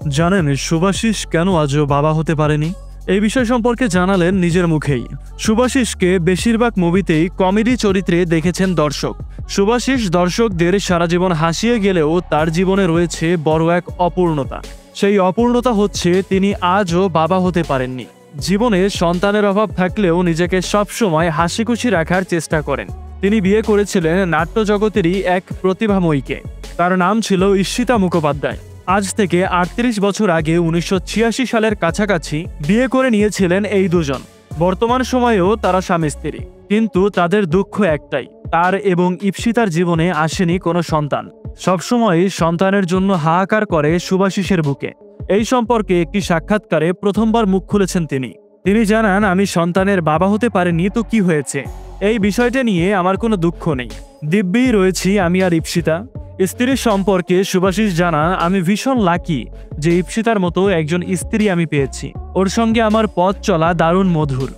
জানেন শুভাশিস কেন আজও বাবা হতে পারেনি? এই বিষয় সম্পর্কে জানালেন নিজের মুখেই। শুভাশিসকে বেশিরভাগ মুভিতেই কমেডি চরিত্রে দেখেছেন দর্শক। শুভাশিস দর্শকদের সারা জীবন হাসিয়ে গেলেও তার জীবনে রয়েছে বড় এক অপূর্ণতা। সেই অপূর্ণতা হচ্ছে তিনি আজও বাবা হতে পারেননি। জীবনে সন্তানের অভাব থাকলেও নিজেকে সবসময় হাসিখুশি রাখার চেষ্টা করেন। তিনি বিয়ে করেছিলেন নাট্য জগতেরই এক প্রতিভাময়ীকে। তার নাম ছিল ঈশিতা মুখোপাধ্যায়। আজ থেকে ৩৮ বছর আগে ১৯৮৬ সালের কাছাকাছি বিয়ে করে নিয়েছিলেন এই দুজন। বর্তমান সময়েও তারা স্বামী স্ত্রী, কিন্তু তাদের দুঃখ একটাই, তার এবং ঈপ্সিতার জীবনে আসেনি কোনো সন্তান। সবসময়ই সন্তানের জন্য হাহাকার করে শুভাশিসের বুকে। এই সম্পর্কে একটি সাক্ষাৎকারে প্রথমবার মুখ খুলেছেন তিনি। তিনি জানান, আমি সন্তানের বাবা হতে পারিনি তো কি হয়েছে, এই বিষয়টা নিয়ে আমার কোনো দুঃখ নেই। দিব্যি রয়েছি আমি আর ঈপ্সিতা। স্ত্রীর সম্পর্কে শুভাশিস জানান, আমি ভীষণ লাকি যে ঈপ্সিতার মতো একজন স্ত্রী আমি পেয়েছি। ওর সঙ্গে আমার পথ চলা দারুণ মধুর।